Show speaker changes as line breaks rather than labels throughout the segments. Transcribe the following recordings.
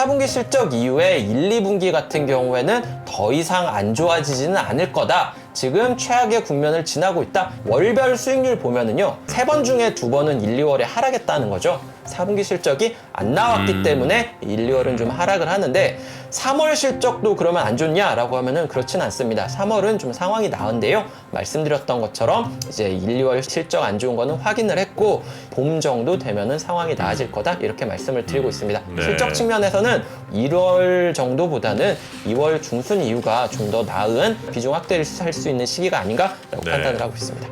4분기 실적 이후에 1, 2분기 같은 경우에는 더 이상 안 좋아지지는 않을 거다. 지금 최악의 국면을 지나고 있다. 월별 수익률 보면은요, 3번 중에 2번은 1, 2월에 하락했다는 거죠. 4분기 실적이 안 나왔기 때문에 1, 2월은 좀 하락을 하는데 3월 실적도 그러면 안 좋냐라고 하면은 그렇진 않습니다. 3월은 좀 상황이 나은데요. 말씀드렸던 것처럼 이제 1, 2월 실적 안 좋은 거는 확인을 했고 봄 정도 되면은 상황이 나아질 거다. 이렇게 말씀을 드리고 있습니다.
네.
실적 측면에서는 1월 정도보다는 2월 중순 이후가 좀 더 나은 비중 확대를 할 수 있는 시기가 아닌가라고
네.
판단을 하고 있습니다.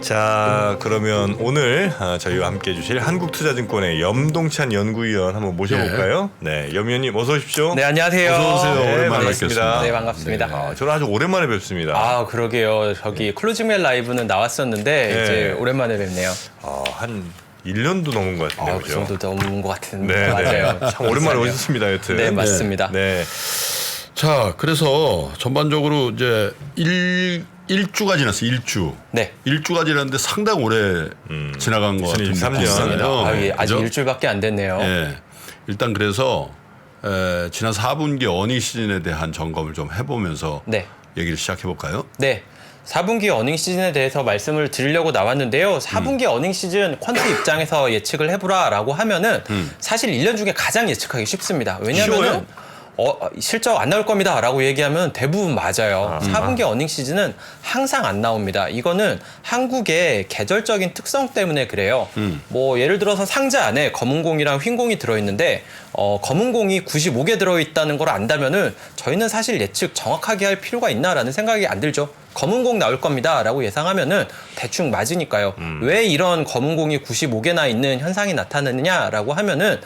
자, 그러면 오늘 저희와 함께 해주실 한국투자증권의 염동찬 연구위원 한번 모셔볼까요? 네, 염 위원님 어서 오십시오.
네, 안녕하세요.
어서 오세요.
네,
오랜만에
반갑습니다.
뵙겠습니다.
네, 반갑습니다.
저는 아주 오랜만에 뵙습니다.
아, 그러게요. 저기 클로징벨 라이브는 나왔었는데
네.
이제 오랜만에 뵙네요.
한 1년도 넘은 것 같은데,
아, 그
그죠?
정도 넘은 것 같은데.
네,
맞아요.
네. 참 오랜만에 오셨습니다, 여튼.
네, 맞습니다.
네.
자, 그래서 전반적으로 이제 일주가 지났어, 일주.
네.
일주가 지났는데 상당히 오래 지나간 것 같은
2023년.
맞습니다. 아, 예, 아직
그죠?
일주일밖에 안 됐네요.
예. 일단 그래서 지난 4분기 어닝 시즌에 대한 점검을 좀 해보면서
네.
얘기를 시작해 볼까요?
네. 4분기 어닝 시즌에 대해서 말씀을 드리려고 나왔는데요. 4분기 어닝 시즌 퀀트 입장에서 예측을 해보라라고 하면은 사실 1년 중에 가장 예측하기 쉽습니다. 왜냐면은
쉬워요?
실적 안 나올 겁니다 라고 얘기하면 대부분 맞아요. 4분기 어닝 시즌은 항상 안 나옵니다. 이거는 한국의 계절적인 특성 때문에 그래요. 뭐 예를 들어서 상자 안에 검은 공이랑 흰 공이 들어있는데 검은 공이 95개 들어있다는 걸 안다면은 저희는 사실 예측 정확하게 할 필요가 있나라는 생각이 안 들죠. 검은 공 나올 겁니다 라고 예상하면은 대충 맞으니까요. 왜 이런 검은 공이 95개나 있는 현상이 나타나느냐라고 하면은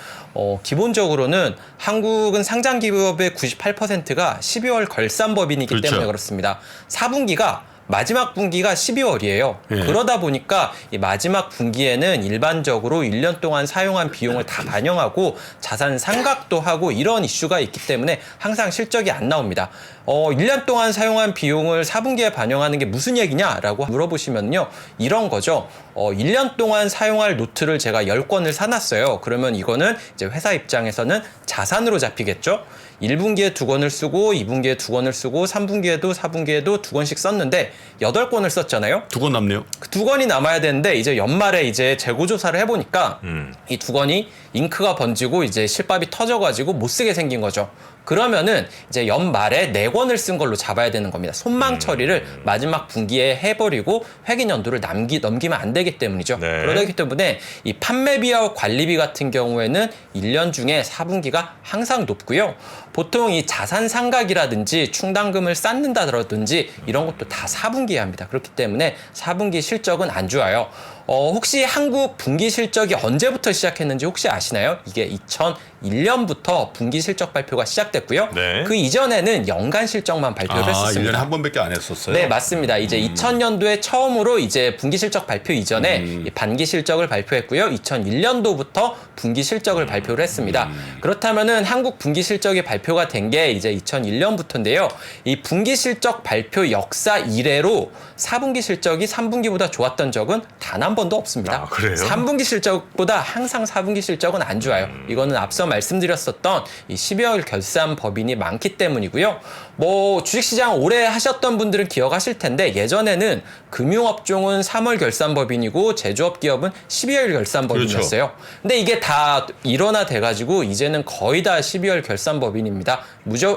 기본적으로는 한국은 상장 기업의 98%가 12월 결산법인이기
그렇죠.
때문에 그렇습니다. 4분기가 마지막 분기가 12월이에요.
예.
그러다 보니까 이 마지막 분기에는 일반적으로 1년 동안 사용한 비용을 다 반영하고 자산 상각도 하고 이런 이슈가 있기 때문에 항상 실적이 안 나옵니다. 1년 동안 사용한 비용을 4분기에 반영하는 게 무슨 얘기냐라고 물어보시면요. 이런 거죠. 1년 동안 사용할 노트를 제가 10권을 사놨어요. 그러면 이거는 이제 회사 입장에서는 자산으로 잡히겠죠. 1분기에 2권을 쓰고 2분기에 2권을 쓰고 3분기에도 4분기에도 2권씩 썼는데 8권을 썼잖아요.
2권 남네요.
그 2권이 남아야 되는데 이제 연말에 이제 재고 조사를 해보니까 이 2권이 잉크가 번지고 이제 실밥이 터져가지고 못 쓰게 생긴 거죠. 그러면은 이제 연말에 4권을 쓴 걸로 잡아야 되는 겁니다. 손망 처리를 마지막 분기에 해버리고 회계 연도를 넘기면 안 되기 때문이죠.
네.
그러기 때문에 이 판매비와 관리비 같은 경우에는 1년 중에 4분기가 항상 높고요. 보통 이 자산 상각이라든지 충당금을 쌓는다든지 이런 것도 다 4분기에 합니다. 그렇기 때문에 4분기 실적은 안 좋아요. 혹시 한국 분기 실적이 언제부터 시작했는지 혹시 아시나요? 이게 2001년부터 분기 실적 발표가 시작됐고요.
네.
그 이전에는 연간 실적만 발표를 했었습니다.
1년에 한 번밖에 안 했었어요.
네, 맞습니다. 이제 2000년도에 처음으로 이제 분기 실적 발표 이전에 이 반기 실적을 발표했고요. 2001년도부터 분기 실적을 발표를 했습니다. 그렇다면은 한국 분기 실적이 발표가 된 게 이제 2001년부터인데요. 이 분기 실적 발표 역사 이래로 4분기 실적이 3분기보다 좋았던 적은 단 한 번도 없습니다.
아, 그래요?
3분기 실적보다 항상 4분기 실적은 안 좋아요. 이거는 앞서 말씀드렸었던 이 12월 결산 법인이 많기 때문이고요. 뭐 주식시장 오래 하셨던 분들은 기억하실 텐데 예전에는 금융업종은 3월 결산 법인이고 제조업 기업은 12월 결산 법인이었어요. 근데 이게 다 일원화돼가지고 이제는 거의 다 12월 결산 법인입니다.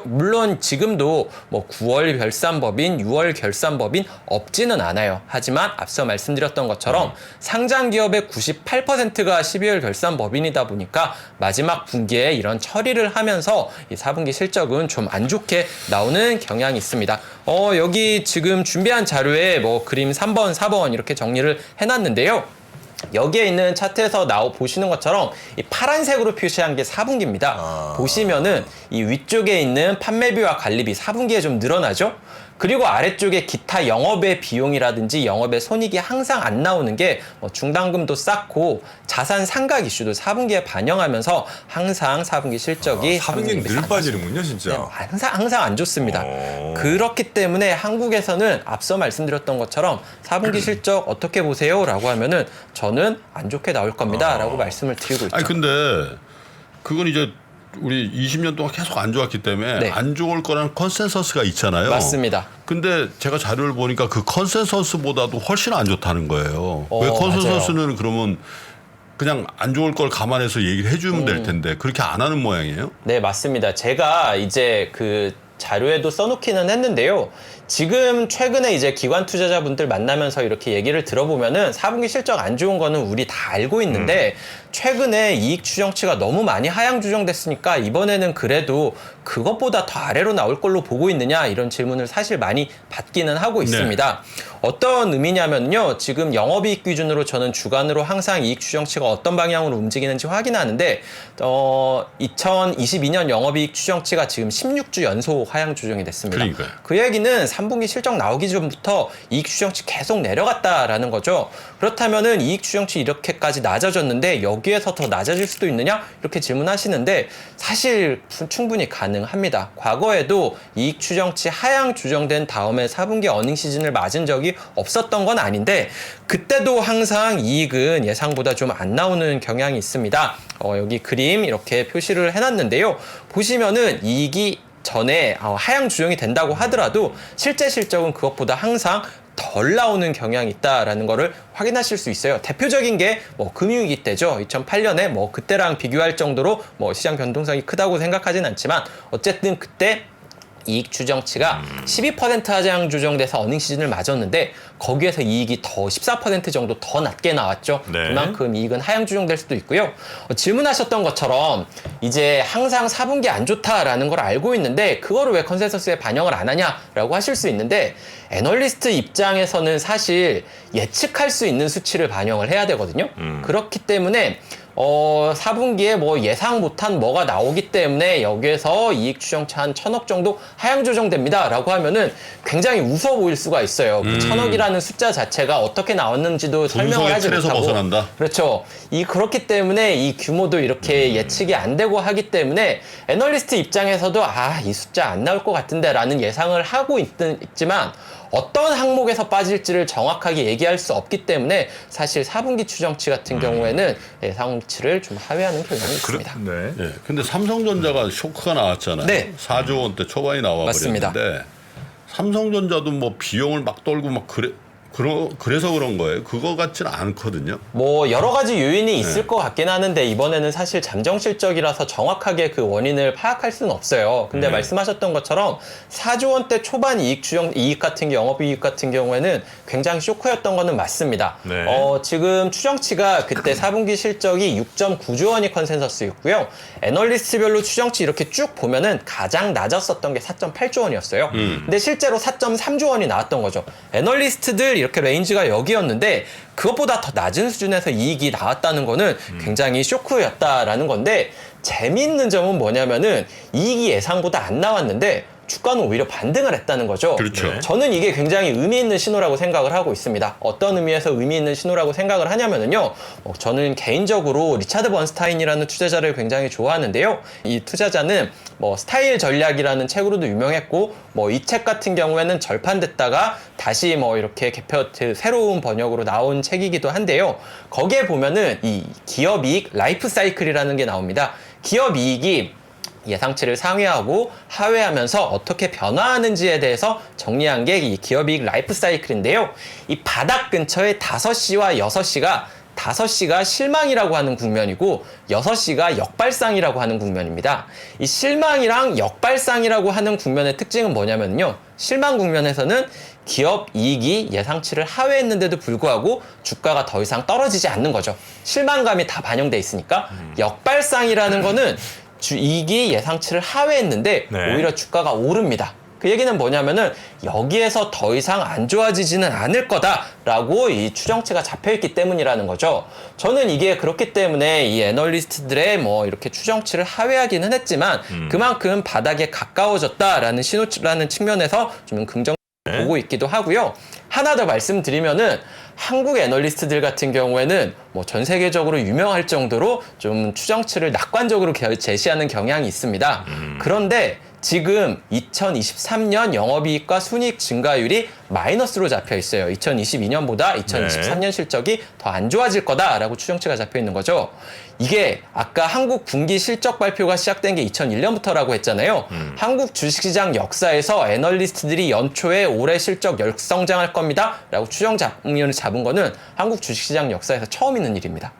물론 지금도 뭐 9월 결산 법인, 6월 결산 법인 없지는 않아요. 하지만 앞서 말씀드렸던 것처럼 상장 기업의 98%가 12월 결산 법인이다 보니까 마지막 분기에 이런 처리를 하면서 이 4분기 실적은 좀 안 좋게 나오는 경향이 있습니다. 여기 지금 준비한 자료에 뭐 그림 3번, 4번 이렇게 정리를 해놨는데요. 여기에 있는 차트에서 보시는 것처럼 이 파란색으로 표시한 게 4분기입니다. 보시면은 이 위쪽에 있는 판매비와 관리비 4분기에 좀 늘어나죠? 그리고 아래쪽에 기타 영업의 비용이라든지 영업의 손익이 항상 안 나오는 게 뭐 중단금도 쌓고 자산 상각 이슈도 4분기에 반영하면서 항상 4분기 실적이
4분기는 늘 빠지는군요, 진짜.
네, 항상 안 좋습니다. 그렇기 때문에 한국에서는 앞서 말씀드렸던 것처럼 4분기 실적 어떻게 보세요? 라고 하면은 저는 안 좋게 나올 겁니다. 라고 말씀을 드리고 있죠.
아니 근데 그건 이제 우리 20년 동안 계속 안 좋았기 때문에
네.
안 좋을 거라는 컨센서스가 있잖아요.
맞습니다.
근데 제가 자료를 보니까 그 컨센서스보다도 훨씬 안 좋다는 거예요. 왜
맞아요.
컨센서스는 그러면 그냥 안 좋을 걸 감안해서 얘기를 해주면 될 텐데 그렇게 안 하는 모양이에요?
네, 맞습니다. 제가 이제 그 자료에도 써놓기는 했는데요. 지금 최근에 이제 기관 투자자분들 만나면서 이렇게 얘기를 들어보면은 4분기 실적 안 좋은 거는 우리 다 알고 있는데 최근에 이익 추정치가 너무 많이 하향 조정됐으니까 이번에는 그래도 그것보다 더 아래로 나올 걸로 보고 있느냐 이런 질문을 사실 많이 받기는 하고 있습니다. 어떤 의미냐면요. 지금 영업이익 기준으로 저는 주간으로 항상 이익 추정치가 어떤 방향으로 움직이는지 확인하는데 2022년 영업이익 추정치가 지금 16주 연속 하향 조정이 됐습니다.
그러니까요.
그 얘기는 3분기 실적 나오기 전부터 이익 추정치 계속 내려갔다라는 거죠. 그렇다면은 이익 추정치 이렇게까지 낮아졌는데 여기에서 더 낮아질 수도 있느냐? 이렇게 질문하시는데 사실 충분히 가능합니다. 과거에도 이익 추정치 하향 조정된 다음에 4분기 어닝 시즌을 맞은 적이 없었던 건 아닌데 그때도 항상 이익은 예상보다 좀 안 나오는 경향이 있습니다. 여기 그림 이렇게 표시를 해놨는데요. 보시면은 이익이 전에 하향 조정이 된다고 하더라도 실제 실적은 그것보다 항상 덜 나오는 경향이 있다라는 거를 확인하실 수 있어요. 대표적인 게 뭐 금융위기 때죠. 2008년에 뭐 그때랑 비교할 정도로 뭐 시장 변동성이 크다고 생각하진 않지만 어쨌든 그때 이익 추정치가 12% 하향 조정돼서 어닝 시즌을 맞았는데 거기에서 이익이 더 14% 정도 더 낮게 나왔죠.
네.
그만큼 이익은 하향 조정될 수도 있고요. 질문하셨던 것처럼 이제 항상 4분기 안 좋다라는 걸 알고 있는데 그거를 왜 컨센서스에 반영을 안 하냐라고 하실 수 있는데 애널리스트 입장에서는 사실 예측할 수 있는 수치를 반영을 해야 되거든요. 그렇기 때문에 4분기에 뭐 예상 못한 뭐가 나오기 때문에 여기에서 이익 추정치 한 1,000억 정도 하향 조정됩니다 라고 하면은 굉장히 우스워 보일 수가 있어요. 그 1,000억이라는 숫자 자체가 어떻게 나왔는지도 설명을 하지
틀에서
못하고
벗어난다.
그렇죠. 그렇기 때문에 이 규모도 이렇게 예측이 안 되고 하기 때문에 애널리스트 입장에서도 이 숫자 안 나올 것 같은데 라는 예상을 하고 있지만 어떤 항목에서 빠질지를 정확하게 얘기할 수 없기 때문에 사실 4분기 추정치 같은 경우에는 예상치를 좀 하회하는 경향이 있습니다.
네.
예. 근데 삼성전자가 쇼크가 나왔잖아요.
네.
4조 원대 초반이 나와
맞습니다.
버렸는데 삼성전자도 뭐 비용을 막 떨고 막 그래서 그런 거예요. 그거 같지는 않거든요.
뭐 여러 가지 요인이 있을 것 같긴 하는데 이번에는 사실 잠정 실적이라서 정확하게 그 원인을 파악할 수는 없어요. 근데 말씀하셨던 것처럼 4조 원대 초반 이익 같은 경우, 영업이익 같은 경우에는 굉장히 쇼크였던 거는 맞습니다.
네.
지금 추정치가 그때 4분기 실적이 6.9조 원이 컨센서스였고요. 애널리스트별로 추정치 이렇게 쭉 보면은 가장 낮았었던 게 4.8조 원이었어요. 근데 실제로 4.3조 원이 나왔던 거죠. 애널리스트들 이렇게 레인지가 여기였는데 그것보다 더 낮은 수준에서 이익이 나왔다는 거는 굉장히 쇼크였다라는 건데 재미있는 점은 뭐냐면은 이익이 예상보다 안 나왔는데 주가는 오히려 반등을 했다는 거죠.
그렇죠.
저는 이게 굉장히 의미 있는 신호라고 생각을 하고 있습니다. 어떤 의미에서 의미 있는 신호라고 생각을 하냐면요. 저는 개인적으로 리차드 번스타인이라는 투자자를 굉장히 좋아하는데요. 이 투자자는 뭐 스타일 전략이라는 책으로도 유명했고 뭐 이 책 같은 경우에는 절판됐다가 다시 뭐 이렇게 새로운 번역으로 나온 책이기도 한데요. 거기에 보면은 이 기업 이익 라이프 사이클이라는 게 나옵니다. 기업 이익이 예상치를 상회하고 하회하면서 어떻게 변화하는지에 대해서 정리한 게 이 기업이익 라이프 사이클인데요. 이 바닥 근처에 5시와 6시가 5시가 실망이라고 하는 국면이고 6시가 역발상이라고 하는 국면입니다. 이 실망이랑 역발상이라고 하는 국면의 특징은 뭐냐면요. 실망 국면에서는 기업 이익이 예상치를 하회했는데도 불구하고 주가가 더 이상 떨어지지 않는 거죠. 실망감이 다 반영돼 있으니까. 역발상이라는 거는 이익이 예상치를 하회했는데
네.
오히려 주가가 오릅니다. 그 얘기는 뭐냐면은 여기에서 더 이상 안 좋아지지는 않을 거다라고 이 추정치가 잡혀있기 때문이라는 거죠. 저는 이게 그렇기 때문에 이 애널리스트들의 뭐 이렇게 추정치를 하회하기는 했지만 그만큼 바닥에 가까워졌다라는 신호라는 측면에서 좀 긍정 보고 있기도 하고요. 하나 더 말씀드리면은 한국 애널리스트들 같은 경우에는 뭐 전 세계적으로 유명할 정도로 좀 추정치를 낙관적으로 제시하는 경향이 있습니다. 그런데 지금 2023년 영업이익과 순이익 증가율이 마이너스로 잡혀 있어요. 2022년보다 2023년 실적이 더 안 좋아질 거다라고 추정치가 잡혀 있는 거죠. 이게 아까 한국 분기 실적 발표가 시작된 게 2001년부터라고 했잖아요. 한국 주식시장 역사에서 애널리스트들이 연초에 올해 실적 역성장할 겁니다 라고 추정 장면을 잡은 거는 한국 주식시장 역사에서 처음 있는 일입니다.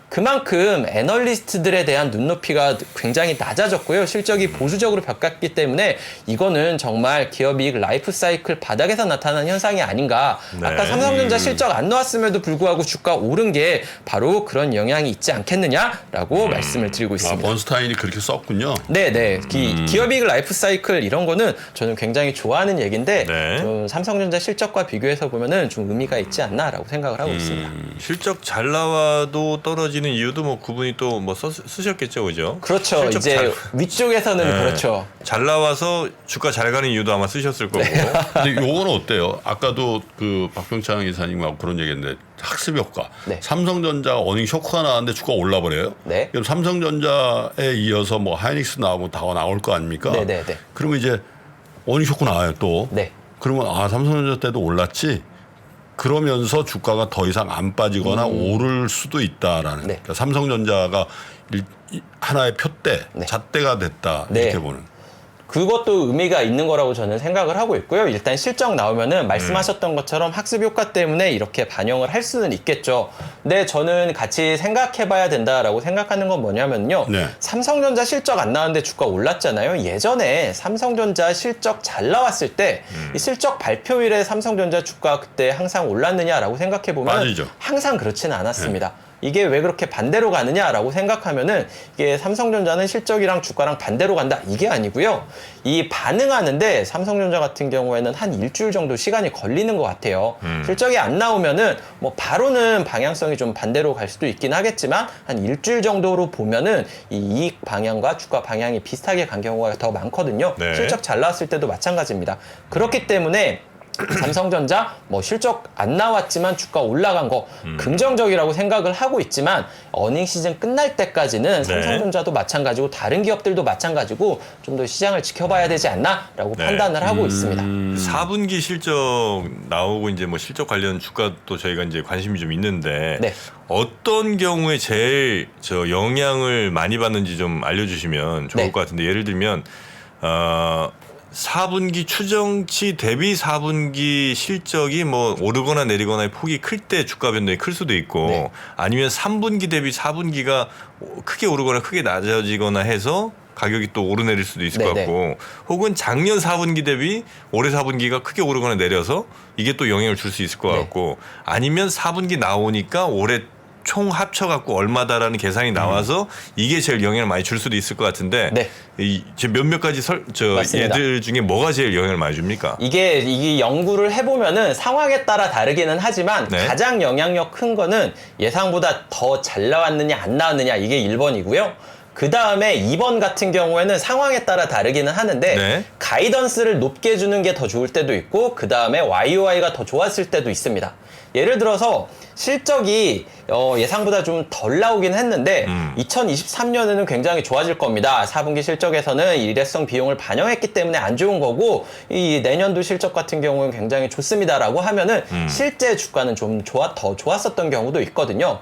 그만큼 애널리스트들에 대한 눈높이가 굉장히 낮아졌고요. 실적이 보수적으로 바뀌었기 때문에 이거는 정말 기업이익 라이프 사이클 바닥에서 나타난 현상이 아닌가.
네.
아까 삼성전자 실적 안 나왔음에도 불구하고 주가 오른 게 바로 그런 영향이 있지 않겠느냐라고 말씀을 드리고 있습니다.
번스타인이 그렇게 썼군요.
네네. 기업이익 라이프 사이클 이런 거는 저는 굉장히 좋아하는 얘기인데
네.
좀 삼성전자 실적과 비교해서 보면은 좀 의미가 있지 않나라고 생각을 하고 있습니다.
실적 잘 나와도 떨어지는 이유도 뭐 그분이 또 뭐 쓰셨겠죠, 그죠?
그렇죠.
실적
이제 위쪽에서는
네.
그렇죠.
잘 나와서 주가 잘 가는 이유도 아마 쓰셨을 거고.
근데 요거는 어때요? 아까도 그 박병창 이사님하고 그런 얘기했는데 학습 효과.
네.
삼성전자 어닝 쇼크가 나왔는데 주가 올라버려요.
네.
그럼 삼성전자에 이어서 뭐 하이닉스 나오고 다 나올 거 아닙니까?
네네네.
그러면 이제 어닝 쇼크 나와요 또.
네.
그러면 삼성전자 때도 올랐지. 그러면서 주가가 더 이상 안 빠지거나 오를 수도 있다라는.
네.
그러니까 삼성전자가 하나의 표대,
네.
잣대가 됐다
네.
이렇게 보는.
그것도 의미가 있는 거라고 저는 생각을 하고 있고요. 일단 실적 나오면은 말씀하셨던 것처럼 학습 효과 때문에 이렇게 반영을 할 수는 있겠죠. 근데 저는 같이 생각해 봐야 된다라고 생각하는 건 뭐냐면요.
네.
삼성전자 실적 안 나왔는데 주가 올랐잖아요. 예전에 삼성전자 실적 잘 나왔을 때 이 실적 발표일에 삼성전자 주가 그때 항상 올랐느냐라고 생각해 보면
빠지죠.
항상 그렇지는 않았습니다. 이게 왜 그렇게 반대로 가느냐라고 생각하면은 이게 삼성전자는 실적이랑 주가랑 반대로 간다 이게 아니고요. 이 반응하는데 삼성전자 같은 경우에는 한 일주일 정도 시간이 걸리는 것 같아요. 실적이 안 나오면은 뭐 바로는 방향성이 좀 반대로 갈 수도 있긴 하겠지만 한 일주일 정도로 보면은 이 이익 방향과 주가 방향이 비슷하게 간 경우가 더 많거든요.
네.
실적 잘 나왔을 때도 마찬가지입니다. 그렇기 때문에 삼성전자 뭐 실적 안 나왔지만 주가 올라간 거 긍정적이라고 생각을 하고 있지만 어닝 시즌 끝날 때까지는 삼성전자도 마찬가지고 다른 기업들도 마찬가지고 좀 더 시장을 지켜봐야 되지 않나라고
네.
판단을 하고 있습니다.
4분기 실적 나오고 이제 뭐 실적 관련 주가도 저희가 이제 관심이 좀 있는데
네.
어떤 경우에 제일 영향을 많이 받는지 좀 알려주시면 좋을
네.
것 같은데 예를 들면 4분기 추정치 대비 4분기 실적이 뭐 오르거나 내리거나의 폭이 클 때 주가 변동이 클 수도 있고
네.
아니면 3분기 대비 4분기가 크게 오르거나 크게 낮아지거나 해서 가격이 또 오르내릴 수도 있을 것
네네.
같고 혹은 작년 4분기 대비 올해 4분기가 크게 오르거나 내려서 이게 또 영향을 줄 수 있을 것
네.
같고 아니면 4분기 나오니까 올해 총 합쳐갖고 얼마다라는 계산이 나와서 이게 제일 영향을 많이 줄 수도 있을 것 같은데
네.
지금 몇몇 가지
맞습니다.
얘들 중에 뭐가 제일 영향을 많이 줍니까?
이게 연구를 해보면은 상황에 따라 다르기는 하지만
네.
가장 영향력 큰 거는 예상보다 더 잘 나왔느냐 안 나왔느냐 이게 1번이고요. 그 다음에 2번 같은 경우에는 상황에 따라 다르기는 하는데
네.
가이던스를 높게 주는 게 더 좋을 때도 있고 그 다음에 YOI가 더 좋았을 때도 있습니다. 예를 들어서 실적이 예상보다 좀 덜 나오긴 했는데 2023년에는 굉장히 좋아질 겁니다. 4분기 실적에서는 일회성 비용을 반영했기 때문에 안 좋은 거고 이 내년도 실적 같은 경우는 굉장히 좋습니다라고 하면은 실제 주가는 좀 더 좋았었던 경우도 있거든요.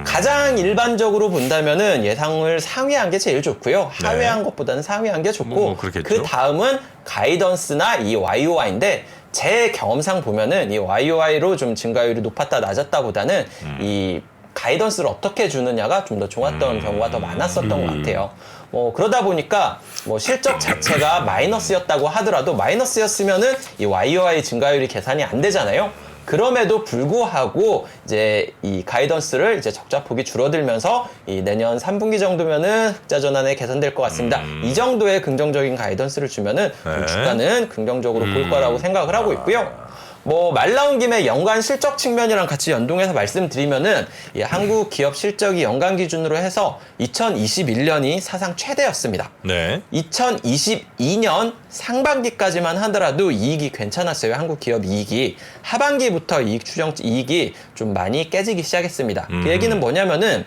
가장 일반적으로 본다면은 예상을 상회한 게 제일 좋고요. 하회한 것보다는 상회한 게 좋고
뭐 그렇겠죠.
그 다음은 가이던스나 이 YOI인데 제 경험상 보면은 이 YOI로 좀 증가율이 높았다 낮았다 보다는 이 가이던스를 어떻게 주느냐가 좀 더 좋았던 경우가 더 많았었던 것 같아요. 뭐 그러다 보니까 뭐 실적 자체가 마이너스였다고 하더라도 마이너스였으면은 이 YOI 증가율이 계산이 안 되잖아요. 그럼에도 불구하고 이제 이 가이던스를 이제 적자폭이 줄어들면서 이 내년 3분기 정도면은 흑자 전환에 개선될 것 같습니다. 이 정도의 긍정적인 가이던스를 주면은 좀
네.
주가는 긍정적으로 볼 거라고 생각을 하고 있고요. 뭐 말 나온 김에 연간 실적 측면이랑 같이 연동해서 말씀드리면은 이 한국 기업 실적이 연간 기준으로 해서 2021년이 사상 최대였습니다.
네.
2022년 상반기까지만 하더라도 이익이 괜찮았어요. 한국 기업 이익이. 하반기부터 이익이 좀 많이 깨지기 시작했습니다. 그 얘기는 뭐냐면은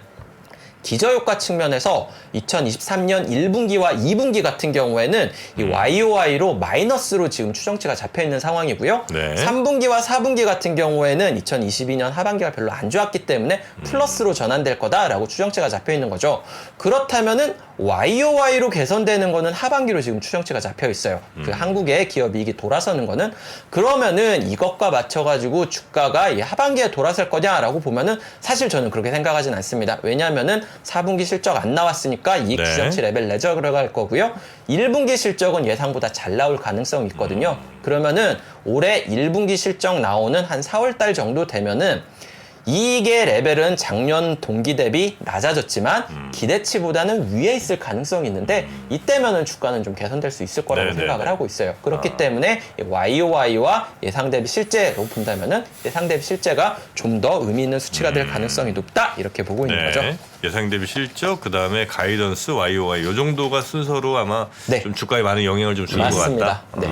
기저효과 측면에서 2023년 1분기와 2분기 같은 경우에는 이 YOY로 마이너스로 지금 추정치가 잡혀 있는 상황이고요.
네.
3분기와 4분기 같은 경우에는 2022년 하반기가 별로 안 좋았기 때문에 플러스로 전환될 거다라고 추정치가 잡혀 있는 거죠. 그렇다면은 YOY로 개선되는 거는 하반기로 지금 추정치가 잡혀 있어요. 그 한국의 기업 이익이 돌아서는 거는 그러면은 이것과 맞춰가지고 주가가 이 하반기에 돌아설 거냐라고 보면은 사실 저는 그렇게 생각하진 않습니다. 왜냐하면은 4분기 실적 안 나왔으니까 이익
네.
추정치 레벨 내려갈 거고요. 1분기 실적은 예상보다 잘 나올 가능성이 있거든요. 그러면은 올해 1분기 실적 나오는 한 4월 달 정도 되면은 이익의 레벨은 작년 동기 대비 낮아졌지만 기대치보다는 위에 있을 가능성이 있는데 이때면은 주가는 좀 개선될 수 있을 거라고
네네네.
생각을 하고 있어요. 그렇기 때문에 YOY와 예상 대비 실제로 본다면은 예상 대비 실제가 좀 더 의미 있는 수치가 될 가능성이 높다 이렇게 보고 있는 거죠.
예상 대비 실적, 그 다음에 가이던스, YOY 요 정도가 순서로 아마
네.
좀 주가에 많은 영향을 좀 주는 것
맞습니다.
같다.
네.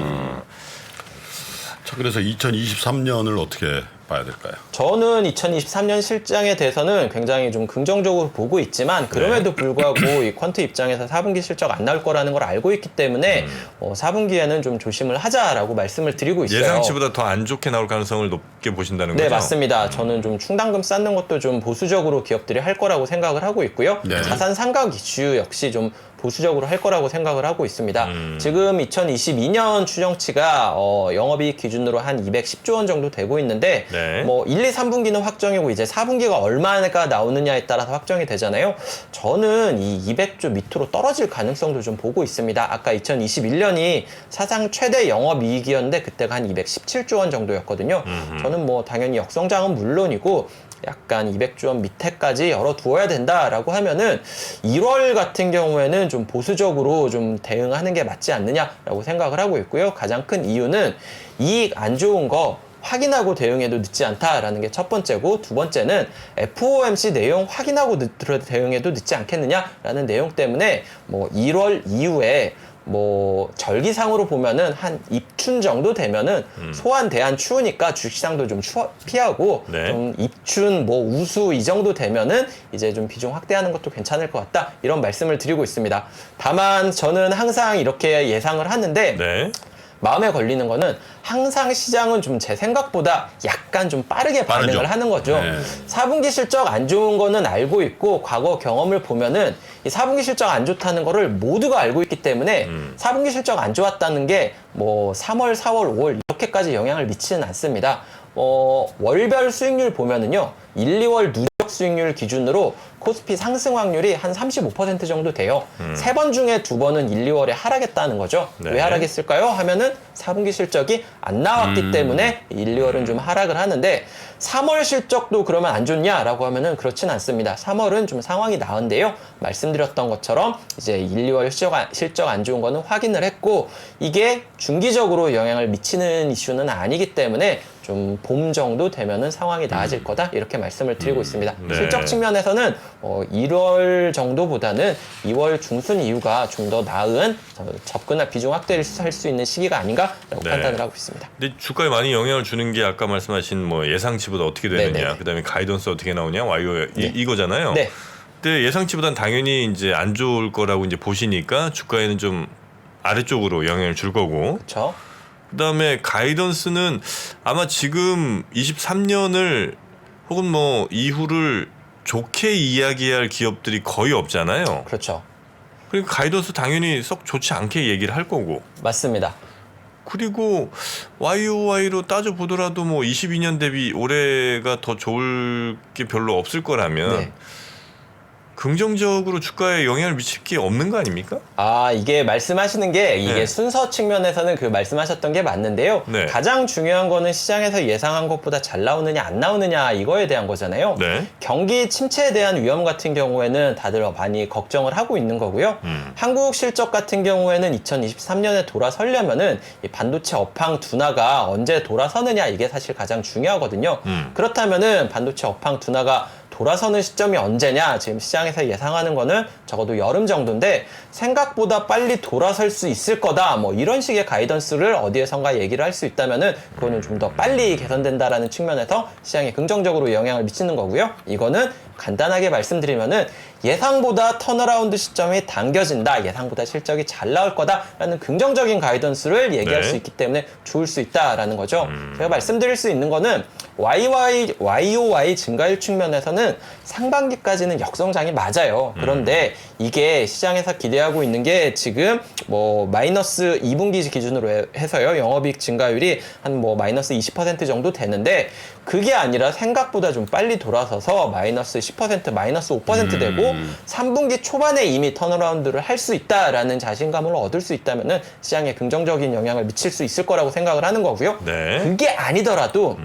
자, 그래서 2023년을 어떻게 봐야 될까요?
저는 2023년 실장에 대해서는 굉장히 좀 긍정적으로 보고 있지만 그럼에도 불구하고 이 퀀트 입장에서 4분기 실적 안 나올 거라는 걸 알고 있기 때문에 4분기에는 좀 조심을 하자라고 말씀을 드리고 있어요.
예상치보다 더 안 좋게 나올 가능성을 높게 보신다는
네,
거죠?
맞습니다. 저는 좀 충당금 쌓는 것도 좀 보수적으로 기업들이 할 거라고 생각을 하고 있고요.
네.
자산 상각 이슈 역시 좀 보수적으로 할 거라고 생각을 하고 있습니다. 지금 2022년 추정치가 영업이익 기준으로 한 210조 원 정도 되고 있는데
네.
뭐 1, 2, 3분기는 확정이고 이제 4분기가 얼마가 나오느냐에 따라서 확정이 되잖아요. 저는 이 200조 밑으로 떨어질 가능성도 좀 보고 있습니다. 아까 2021년이 사상 최대 영업이익이었는데 그때가 한 217조 원 정도였거든요. 저는 뭐 당연히 역성장은 물론이고 약간 200조 원 밑에까지 열어두어야 된다라고 하면은 1월 같은 경우에는 좀 보수적으로 좀 대응하는 게 맞지 않느냐라고 생각을 하고 있고요. 가장 큰 이유는 이익 안 좋은 거 확인하고 대응해도 늦지 않다라는 게 첫 번째고 두 번째는 FOMC 내용 확인하고 대응해도 늦지 않겠느냐라는 내용 때문에 뭐 1월 이후에 뭐 절기상으로 보면은 한 입춘 정도 되면은 소환 대한 추우니까 주식시장도 좀 피하고
네.
좀 입춘 뭐 우수 이 정도 되면은 이제 좀 비중 확대하는 것도 괜찮을 것 같다 이런 말씀을 드리고 있습니다. 다만 저는 항상 이렇게 예상을 하는데
네.
마음에 걸리는 거는 항상 시장은 좀 제 생각보다 약간 좀 빠르게 반응을
빠르죠.
하는 거죠.
네.
4분기 실적 안 좋은 거는 알고 있고 과거 경험을 보면은 이 4분기 실적 안 좋다는 거를 모두가 알고 있기 때문에 4분기 실적 안 좋았다는 게 뭐 3월, 4월, 5월 이렇게까지 영향을 미치는 않습니다. 월별 수익률 보면은요. 1, 2월 누적 수익률 기준으로 코스피 상승 확률이 한 35% 정도 돼요. 세 번 중에 두 번은 1, 2월에 하락했다는 거죠.
네.
왜 하락했을까요? 하면은 4분기 실적이 안 나왔기 때문에 1, 2월은 좀 하락을 하는데 3월 실적도 그러면 안 좋냐라고 하면은 그렇진 않습니다. 3월은 좀 상황이 나은데요. 말씀드렸던 것처럼 이제 1, 2월 실적 안 좋은 거는 확인을 했고 이게 중기적으로 영향을 미치는 이슈는 아니기 때문에 좀 봄 정도 되면은 상황이 나아질 거다 이렇게 말씀을 드리고 있습니다.
네.
실적 측면에서는 1월 정도보다는 2월 중순 이후가 좀 더 나은 접근할 비중 확대를 할 수 있는 시기가 아닌가라고
네.
판단을 하고 있습니다.
근데 주가에 많이 영향을 주는 게 아까 말씀하신 뭐 예상치보다 어떻게 되느냐,
네네.
그다음에 가이던스 어떻게 나오냐, YOY 이거잖아요.
네.
근데 예상치보단 당연히 이제 안 좋을 거라고 이제 보시니까 주가에는 좀 아래쪽으로 영향을 줄 거고.
그렇죠.
그다음에 가이던스는 아마 지금 23년을 혹은 뭐 이후를 좋게 이야기할 기업들이 거의 없잖아요.
그렇죠.
그러니까 가이던스 당연히 썩 좋지 않게 얘기를 할 거고.
맞습니다.
그리고 YOY로 따져보더라도 뭐 22년 대비 올해가 더 좋을 게 별로 없을 거라면
네.
긍정적으로 주가에 영향을 미칠 게 없는 거 아닙니까?
이게 말씀하시는 게 이게
네.
순서 측면에서는 그 말씀하셨던 게 맞는데요.
네.
가장 중요한 거는 시장에서 예상한 것보다 잘 나오느냐 안 나오느냐 이거에 대한 거잖아요.
네.
경기 침체에 대한 위험 같은 경우에는 다들 많이 걱정을 하고 있는 거고요. 한국 실적 같은 경우에는 2023년에 돌아서려면은 이 반도체 업황 둔화가 언제 돌아서느냐 이게 사실 가장 중요하거든요. 그렇다면은 반도체 업황 둔화가 돌아서는 시점이 언제냐 지금 시장에서 예상하는 거는 적어도 여름 정도인데 생각보다 빨리 돌아설 수 있을 거다 뭐 이런 식의 가이던스를 어디에선가 얘기를 할 수 있다면은 그거는 좀 더 빨리 개선된다라는 측면에서 시장에 긍정적으로 영향을 미치는 거고요. 이거는 간단하게 말씀드리면은 예상보다 턴어라운드 시점이 당겨진다, 예상보다 실적이 잘 나올 거다라는 긍정적인 가이던스를 얘기할
네.
수 있기 때문에 좋을 수 있다라는 거죠. 제가 말씀드릴 수 있는 거는 YOY 증가율 측면에서는 상반기까지는 역성장이 맞아요. 그런데 이게 시장에서 기대하고 있는 게 지금 뭐 마이너스 2분기 기준으로 해서요. 영업이익 증가율이 한 뭐 마이너스 20% 정도 되는데 그게 아니라 생각보다 좀 빨리 돌아서서 마이너스 10%, 마이너스 5% 되고 3분기 초반에 이미 턴어라운드를 할 수 있다라는 자신감을 얻을 수 있다면은 시장에 긍정적인 영향을 미칠 수 있을 거라고 생각을 하는 거고요.
네.
그게 아니더라도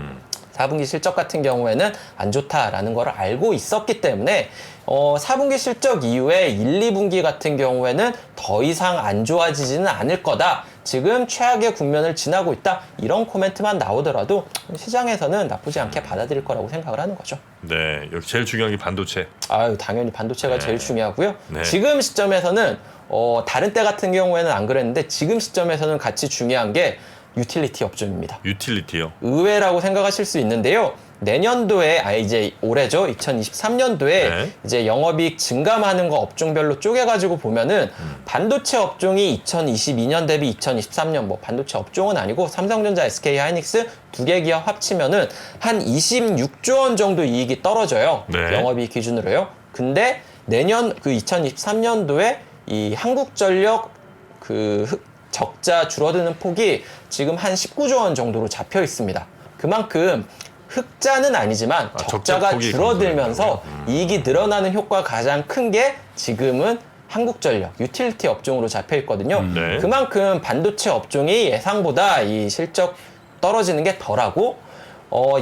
4분기 실적 같은 경우에는 안 좋다라는 걸 알고 있었기 때문에 4분기 실적 이후에 1, 2분기 같은 경우에는 더 이상 안 좋아지지는 않을 거다. 지금 최악의 국면을 지나고 있다. 이런 코멘트만 나오더라도 시장에서는 나쁘지 않게 받아들일 거라고 생각을 하는 거죠.
네. 여기 제일 중요한 게 반도체.
당연히 반도체가 제일 중요하고요.
네.
지금 시점에서는 다른 때 같은 경우에는 안 그랬는데 지금 시점에서는 같이 중요한 게 유틸리티 업종입니다.
유틸리티요.
의외라고 생각하실 수 있는데요. 내년도에 이제 올해죠. 2023년도에
네.
이제 영업이익 증감하는 거 업종별로 쪼개가지고 보면은 반도체 업종이 2022년 대비 2023년 뭐 반도체 업종은 아니고 삼성전자, SK 하이닉스 두 개 기업 합치면은 한 26조 원 정도 이익이 떨어져요.
네.
영업이익 기준으로요. 근데 내년 그 2023년도에 이 한국전력 적자 줄어드는 폭이 지금 한 19조 원 정도로 잡혀 있습니다. 그만큼 흑자는 아니지만 적자가
적자 폭이
줄어들면서 이익이 늘어나는 효과가 가장 큰 게 지금은 한국전력, 유틸리티 업종으로 잡혀 있거든요.
네.
그만큼 반도체 업종이 예상보다 이 실적 떨어지는 게 덜하고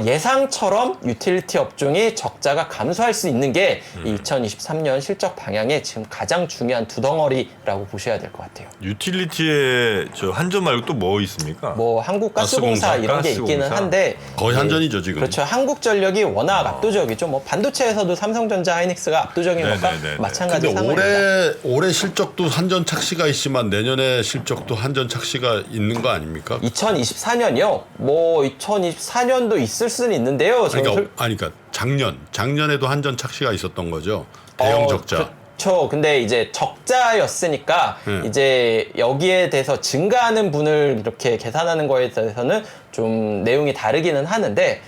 예상처럼 유틸리티 업종이 적자가 감소할 수 있는 게 2023년 실적 방향의 지금 가장 중요한 두 덩어리라고 보셔야 될 것 같아요.
유틸리티에 저 한전 말고 또 뭐 있습니까?
뭐 한국가스공사 이런 게 있기는
가스공사.
한데
거의 한전이죠 지금.
그렇죠. 한국전력이 워낙 압도적이죠. 뭐 반도체에서도 삼성전자, 하이닉스가 압도적인 것과
네네네네.
마찬가지
근데
상황입니다.
올해 실적도 한전 착시가 있지만 내년에 실적도 한전 착시가 있는 거 아닙니까?
2024년이요. 뭐 2024년도 있을 수는 있는데요.
그러니까 작년에도 한전 착시가 있었던 거죠. 대형 적자.
그렇죠. 근데 이제 적자였으니까 이제 여기에 대해서 증가하는 분을 이렇게 계산하는 거에 대해서는 좀 내용이 다르기는 하는데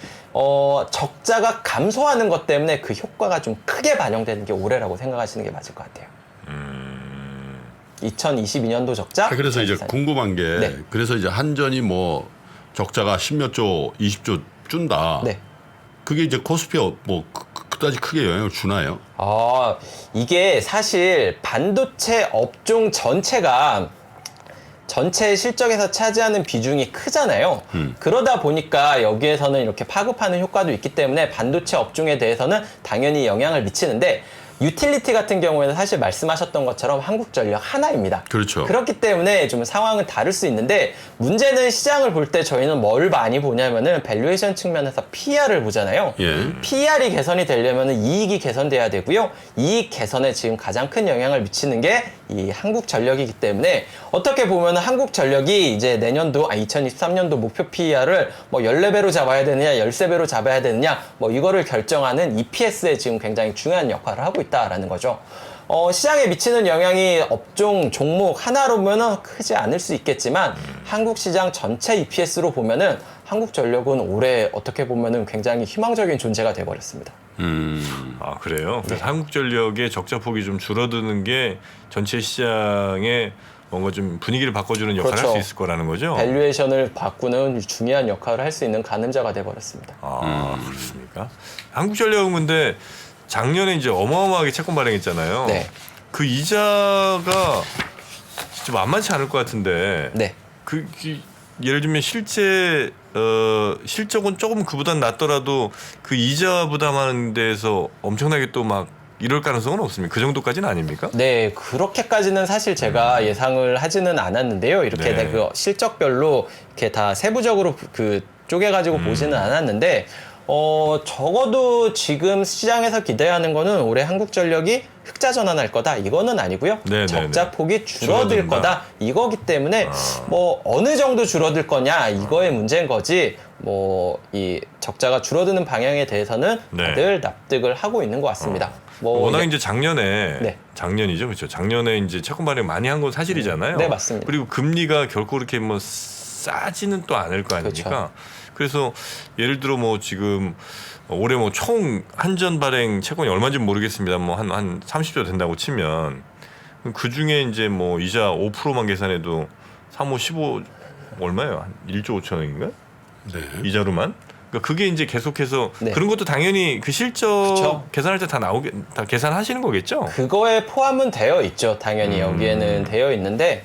적자가 감소하는 것 때문에 그 효과가 좀 크게 반영되는 게 올해라고 생각하시는 게 맞을 것 같아요. 2022년도 적자.
그래서 이제
2024년.
궁금한 게
네.
그래서 이제 한전이 뭐 적자가 10몇 조, 20조 준다.
네.
그게 이제 코스피에 뭐 그다지 크게 영향을 주나요?
이게 사실 반도체 업종 전체가 전체 실적에서 차지하는 비중이 크잖아요. 그러다 보니까 여기에서는 이렇게 파급하는 효과도 있기 때문에 반도체 업종에 대해서는 당연히 영향을 미치는데 유틸리티 같은 경우에는 사실 말씀하셨던 것처럼 한국전력 하나입니다.
그렇죠.
그렇기 때문에 좀 상황은 다를 수 있는데 문제는 시장을 볼 때 저희는 뭘 많이 보냐면은 밸류에이션 측면에서 PER을 보잖아요.
예.
PER이 개선이 되려면은 이익이 개선돼야 되고요. 이익 개선에 지금 가장 큰 영향을 미치는 게 이 한국전력이기 때문에 어떻게 보면은 한국전력이 이제 내년도 2023년도 목표 PER을 뭐 14배로 잡아야 되느냐 13배로 잡아야 되느냐 뭐 이거를 결정하는 EPS에 지금 굉장히 중요한 역할을 하고 있다라는 거죠. 시장에 미치는 영향이 업종 종목 하나로면은 크지 않을 수 있겠지만 한국 시장 전체 EPS로 보면은 한국전력은 올해 어떻게 보면은 굉장히 희망적인 존재가 돼버렸습니다.
아 그래요? 그래서 한국전력의 적자 폭이 좀 줄어드는 게 전체 시장에 뭔가 좀 분위기를 바꿔주는 역할을
그렇죠.
할 수 있을 거라는 거죠?
밸류에이션을 바꾸는 중요한 역할을 할 수 있는 가늠자가 돼버렸습니다.
그렇습니까? 한국전력은 근데 작년에 이제 어마어마하게 채권 발행했잖아요.
네.
그 이자가 진짜 만만치 않을 것 같은데.
네.
예를 들면 실제 실적은 조금 그보단 낮더라도 그 이자 부담하는 데에서 엄청나게 또 막 이럴 가능성은 없습니까? 그 정도까지는 아닙니까?
네, 그렇게까지는 사실 제가 예상을 하지는 않았는데요. 이렇게
네.
그 실적별로 이렇게 다 세부적으로 그 쪼개가지고 보지는 않았는데, 적어도 지금 시장에서 기대하는 거는 올해 한국전력이 흑자 전환할 거다. 이거는 아니고요.
네,
적자
네, 네.
폭이 줄어들
줄어든다.
거다. 이거기 때문에 뭐 어느 정도 줄어들 거냐 이거의 문제인 거지. 뭐 이 적자가 줄어드는 방향에 대해서는
네.
다들 납득을 하고 있는 것 같습니다. 뭐
워낙
이제-
이제 작년에
네.
작년이죠, 그렇죠. 작년에 이제 채권 발행 많이 한 건 사실이잖아요.
네, 맞습니다.
그리고 금리가 결코 그렇게 뭐 싸지는 또 않을 거 아닙니까?
그렇죠.
그래서 예를 들어 뭐 지금 올해 뭐 총 한전 발행 채권이 얼마인지 모르겠습니다. 뭐 한 30조 된다고 치면 그 중에 이제 뭐 이자 5%만 계산해도 3, 5, 15 얼마예요? 한 1조 5천억인가?
네.
이자로만. 그러니까 그게 이제 계속해서
네.
그런 것도 당연히 그 실적
그쵸.
계산할 때 다 계산하시는 거겠죠?
그거에 포함은 되어 있죠. 당연히 여기에는 되어 있는데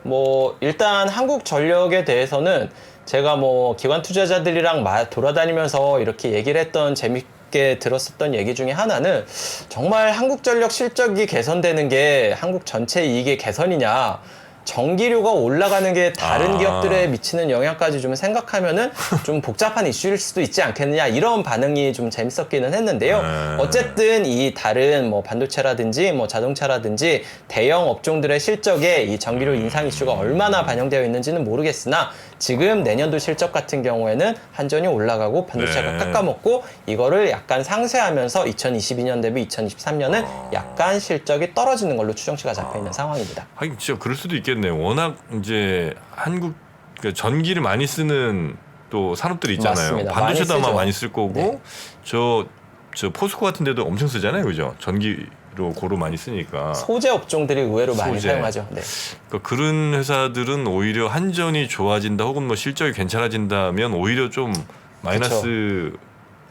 뭐 일단 한국전력에 대해서는 제가 뭐 기관 투자자들이랑 돌아다니면서 이렇게 얘기를 했던 재밌게 들었었던 얘기 중에 하나는 정말 한국전력 실적이 개선되는 게 한국 전체 이익의 개선이냐 전기료가 올라가는 게 다른 기업들에 미치는 영향까지 좀 생각하면은 좀 복잡한 이슈일 수도 있지 않겠느냐 이런 반응이 좀 재밌었기는 했는데요. 어쨌든 이 다른 뭐 반도체라든지 뭐 자동차라든지 대형 업종들의 실적에 이 전기료 인상 이슈가 얼마나 반영되어 있는지는 모르겠으나 지금 내년도 실적 같은 경우에는 한전이 올라가고 반도체가
네.
깎아먹고 이거를 약간 상쇄하면서 2022년 대비 2023년은 약간 실적이 떨어지는 걸로 추정치가 잡혀 있는 상황입니다.
하긴 진짜 그럴 수도 있겠네요. 워낙 이제 한국 그러니까 전기를 많이 쓰는 또 산업들이 있잖아요.
맞습니다.
반도체도
많이
아마
쓰죠.
많이 쓸 거고
네.
저 포스코 같은 데도 엄청 쓰잖아요. 그죠? 전기로 고루 많이 쓰니까.
소재 업종들이 의외로 많이
소재.
사용하죠. 네.
그러니까 그런 회사들은 오히려 한전이 좋아진다 혹은 뭐 실적이 괜찮아진다면 오히려 좀 마이너스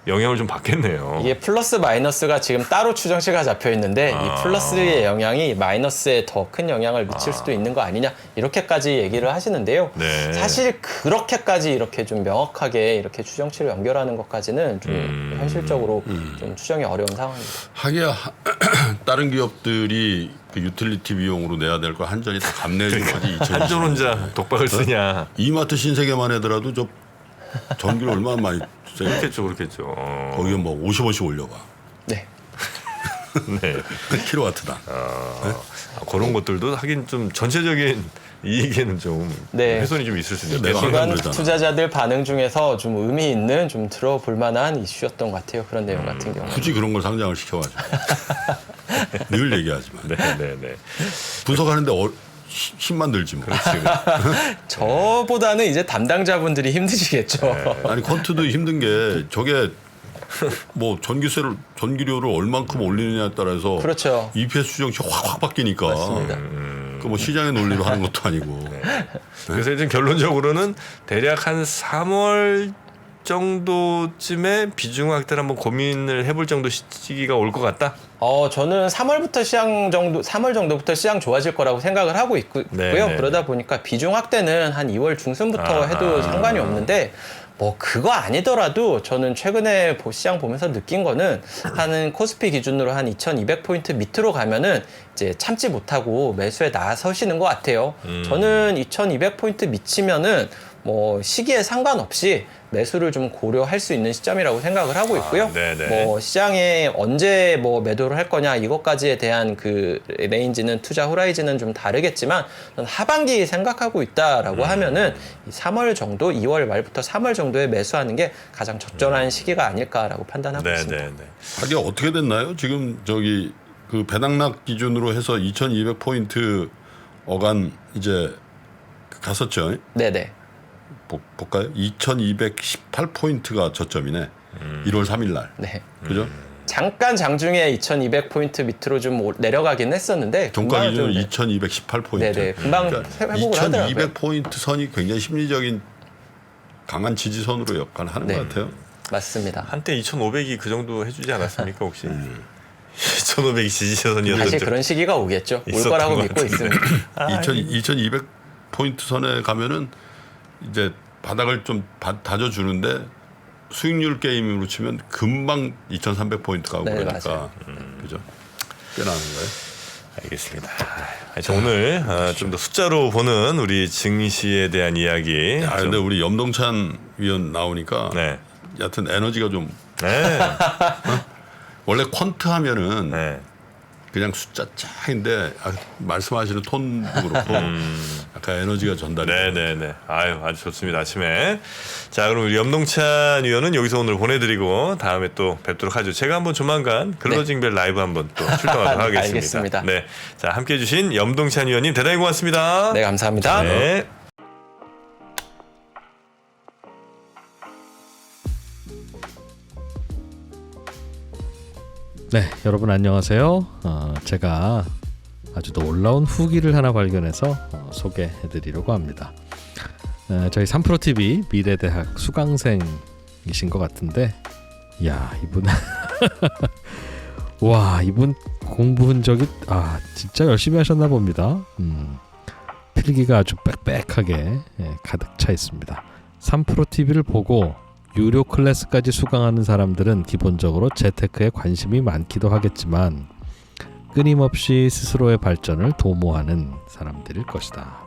영향을 좀 받겠네요.
이게 플러스 마이너스가 지금 따로 추정치가 잡혀 있는데 이 플러스의 영향이 마이너스에 더 큰 영향을 미칠 수도 있는 거 아니냐 이렇게까지 얘기를 하시는데요.
네.
사실 그렇게까지 이렇게 좀 명확하게 이렇게 추정치를 연결하는 것까지는 좀 현실적으로 좀 추정이 어려운 상황입니다.
하기야 다른 기업들이 그 유틸리티 비용으로 내야 될 거 한전이 다 감내해 준 거지.
한전 혼자 독박을 쓰냐?
이마트 신세계만 하더라도 저 전기를 얼마나 많이 써요.
그렇겠죠.
거기에 뭐 50원씩 올려봐.
네.
네.
킬로와트당.
그런 것들도 하긴 좀 전체적인 이익에는 좀
네.
훼손이 좀 있을 수도
내가
있겠네요.
기관
그러잖아.
투자자들 반응 중에서 좀 의미 있는 좀 들어볼 만한 이슈였던 것 같아요. 그런 내용 같은 경우.
굳이 그런 걸 상장을 시켜가지고 늘 얘기하지만
네.
분석하는데 힘만 들지 뭐.
저보다는 이제 담당자분들이 힘드시겠죠.
네.
아니 퀀트도 힘든 게 저게 뭐 전기료를 얼만큼 올리느냐에 따라서
그렇죠.
EPS 추정치 확 바뀌니까.
맞습니다.
그 뭐 시장의 논리로 하는 것도 아니고.
그래서 이제 결론적으로는 대략 한 3월 정도쯤에 비중 확대를 한번 고민을 해볼 정도 시기가 올 것 같다.
저는 3월 정도부터 시장 좋아질 거라고 생각을 하고 있고요.
네.
그러다 보니까 비중 확대는 한 2월 중순부터 해도 상관이 없는데 뭐 그거 아니더라도 저는 최근에 시장 보면서 느낀 거는 한 코스피 기준으로 한 2200포인트 밑으로 가면은 이제 참지 못하고 매수에 나서시는 것 같아요. 저는 2200포인트 미치면은 뭐 시기에 상관없이 매수를 좀 고려할 수 있는 시점이라고 생각을 하고 있고요.
네네.
뭐 시장에 언제 뭐 매도를 할 거냐 이것까지에 대한 그 레인지는 투자 호라이즌은 좀 다르겠지만 저는 하반기 생각하고 있다라고 하면은 3월 정도, 2월 말부터 3월 정도에 매수하는 게 가장 적절한 시기가 아닐까라고 판단하고 있습니다.
네네네.
하기가 어떻게 됐나요? 지금 저기 그 배당락 기준으로 해서 2200포인트 어간 이제 갔었죠.
네네.
볼까요? 2218포인트가 저점이네. 1월 3일 날.
네.
그죠?
잠깐 장중에 2200포인트 밑으로 좀 내려가긴 했었는데
종가
금방
기준으로
좀
2218포인트.
네네. 금방 회복을 하더라고요.
2200포인트 선이 굉장히 심리적인 강한 지지선으로 역할하는
네.
것 같아요.
맞습니다.
한때 2,500이 그 정도 해주지 않았습니까 혹시? 2,500이 지지선이었던
사실
적
그런 시기가 오겠죠. 올
있었던
거라고
것
믿고
같은데.
있습니다.
2,200 포인트 선에 가면은 이제 바닥을 좀 다져주는데 수익률 게임으로 치면 금방 2,300 포인트 가고
네,
그러니까
맞아요.
그죠? 꽤 나는 거예요.
알겠습니다. 자, 오늘 좀 더 숫자로 보는 우리 증시에 대한 이야기.
아 근데 우리 염동찬 위원 나오니까
네.
여하튼 에너지가 좀
네.
원래 퀀트 하면은
네.
그냥 숫자 쫙인데 말씀하시는 톤도 그렇고 약간 에너지가 전달이 돼요.
네네네. 아유, 아주 좋습니다. 아침에. 자, 그럼 우리 염동찬 위원은 여기서 오늘 보내드리고 다음에 또 뵙도록 하죠. 제가 한번 조만간 클로징벨 라이브 한번 또 출동하도록 하겠습니다.
알겠습니다.
네. 자, 함께 해주신 염동찬 위원님 대단히 고맙습니다.
네, 감사합니다.
네.
네, 여러분 안녕하세요. 제가 아주 놀라운 후기를 하나 발견해서 소개해드리려고 합니다. 저희 3프로TV 미래대학 수강생이신 것 같은데, 이야 이분 와 이분 공부 흔적이 진짜 열심히 하셨나 봅니다. 필기가 아주 빽빽하게 가득 차 있습니다. 3프로TV를 보고 유료 클래스까지 수강하는 사람들은 기본적으로 재테크에 관심이 많기도 하겠지만 끊임없이 스스로의 발전을 도모하는 사람들일 것이다.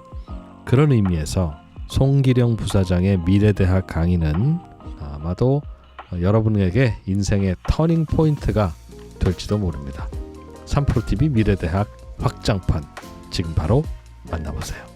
그런 의미에서 송기령 부사장의 미래대학 강의는 아마도 여러분에게 인생의 터닝 포인트가 될지도 모릅니다. 3프로TV 미래대학 확장판 지금 바로 만나보세요.